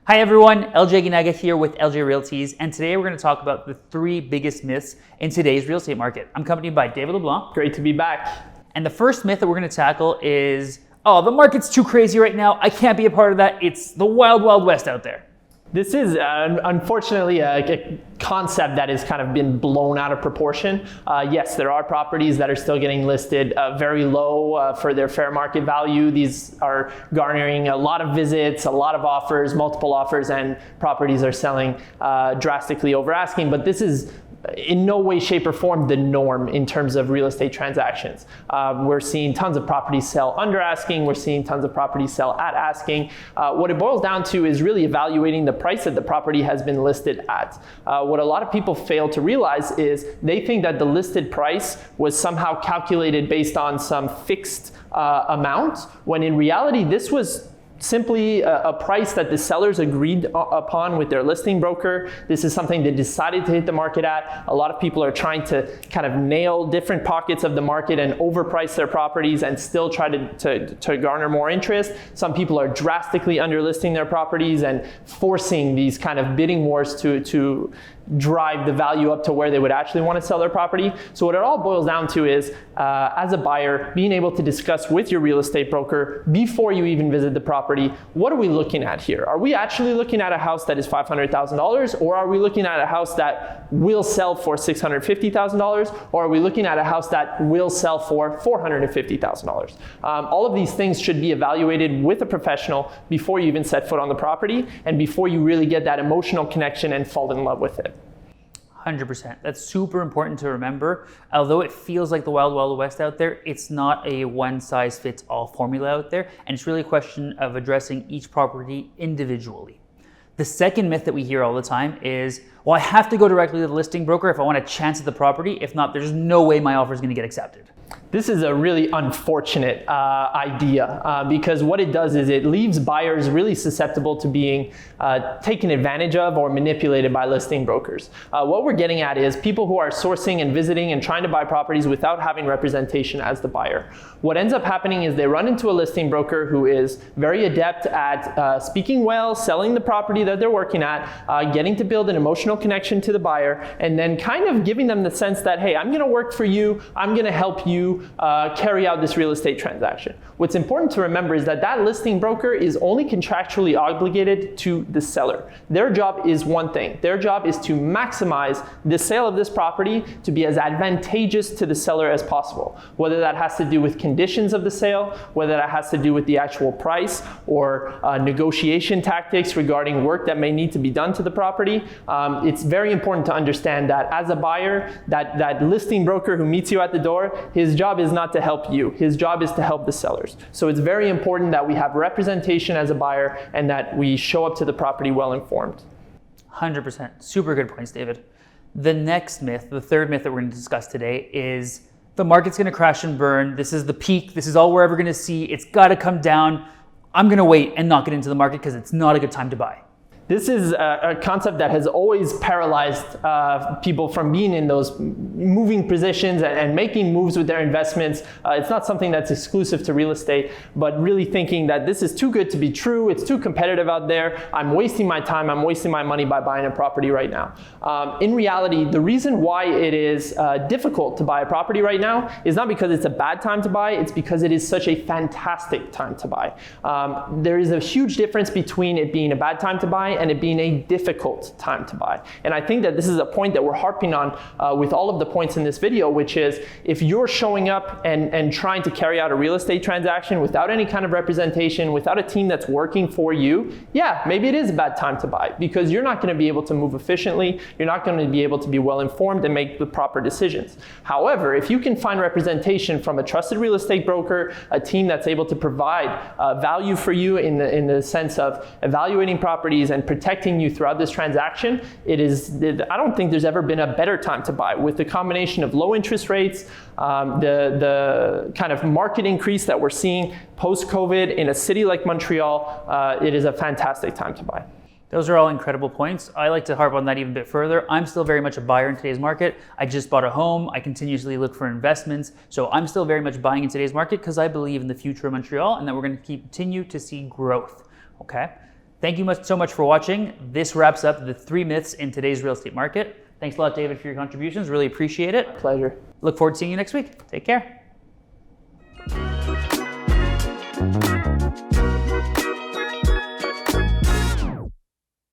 Hi everyone, LJ Aguinaga here with LJ Realties, and today we're going to talk about the 3 biggest myths in today's real estate market. I'm accompanied by David Leblanc. Great to be back. And the first myth that we're going to tackle is, oh, the market's too crazy right now. I can't be a part of that. It's the wild, wild west out there. This is unfortunately a concept that has kind of been blown out of proportion. Yes, there are properties that are still getting listed very low for their fair market value. These are garnering a lot of visits, a lot of offers, multiple offers, and properties are selling drastically over asking. But this is in no way, shape, or form the norm in terms of real estate transactions. We're seeing tons of properties sell under asking. We're seeing tons of properties sell at asking. What it boils down to is really evaluating the price that the property has been listed at. What a lot of people fail to realize is they think that the listed price was somehow calculated based on some fixed amount, when in reality this was simply a price that the sellers agreed upon with their listing broker. This is something they decided to hit the market at. A lot of people are trying to kind of nail different pockets of the market and overprice their properties and still try to garner more interest. Some people are drastically underlisting their properties and forcing these kind of bidding wars to drive the value up to where they would actually want to sell their property. So what it all boils down to is, as a buyer, being able to discuss with your real estate broker before you even visit the property, what are we looking at here? Are we actually looking at a house that is $500,000, or are we looking at a house that will sell for $650,000, or are we looking at a house that will sell for $450,000? All of these things should be evaluated with a professional before you even set foot on the property and before you really get that emotional connection and fall in love with it. 100%. That's super important to remember. Although it feels like the wild, wild west out there, it's not a one-size-fits-all formula out there, and it's really a question of addressing each property individually. The second myth that we hear all the time is, well, I have to go directly to the listing broker if I want a chance at the property. If not, there's no way my offer is going to get accepted. This is a really unfortunate idea because what it does is it leaves buyers really susceptible to being taken advantage of or manipulated by listing brokers. What we're getting at is people who are sourcing and visiting and trying to buy properties without having representation as the buyer. What ends up happening is they run into a listing broker who is very adept at speaking well, selling the property that they're working at, getting to build an emotional connection to the buyer, and then kind of giving them the sense that, hey, I'm going to work for you, I'm going to help you carry out this real estate transaction. What's important to remember is that that listing broker is only contractually obligated to the seller. Their job is one thing. Their job is to maximize the sale of this property to be as advantageous to the seller as possible. Whether that has to do with conditions of the sale, whether that has to do with the actual price or negotiation tactics regarding work that may need to be done to the property. It's very important to understand that as a buyer, that listing broker who meets you at the door, his job is not to help you. His job is to help the sellers. So it's very important that we have representation as a buyer and that we show up to the property well informed. 100%. Super good points, David. The next myth, the third myth that we're going to discuss today is the market's going to crash and burn. This is the peak. This is all we're ever going to see. It's got to come down. I'm going to wait and not get into the market because it's not a good time to buy. This is a concept that has always paralyzed people from being in those moving positions and making moves with their investments. It's not something that's exclusive to real estate, but really thinking that this is too good to be true. It's too competitive out there. I'm wasting my time. I'm wasting my money by buying a property right now. In reality, the reason why it is difficult to buy a property right now is not because it's a bad time to buy. It's because it is such a fantastic time to buy. There is a huge difference between it being a bad time to buy and it being a difficult time to buy. And I think that this is a point that we're harping on with all of the points in this video, which is if you're showing up and trying to carry out a real estate transaction without any kind of representation, without a team that's working for you, yeah, maybe it is a bad time to buy because you're not going to be able to move efficiently, you're not going to be able to be well informed and make the proper decisions. However, if you can find representation from a trusted real estate broker, a team that's able to provide value for you in the sense of evaluating properties and protecting you throughout this transaction, I don't think there's ever been a better time to buy. With the combination of low interest rates, the kind of market increase that we're seeing post-COVID in a city like Montreal, it is a fantastic time to buy. Those are all incredible points. I like to harp on that even a bit further. I'm still very much a buyer in today's market. I just bought a home. I continuously look for investments. So I'm still very much buying in today's market because I believe in the future of Montreal and that we're going to continue to see growth. Okay. Thank you so much for watching. This wraps up the 3 myths in today's real estate market. Thanks a lot, David, for your contributions. Really appreciate it. Pleasure. Look forward to seeing you next week. Take care.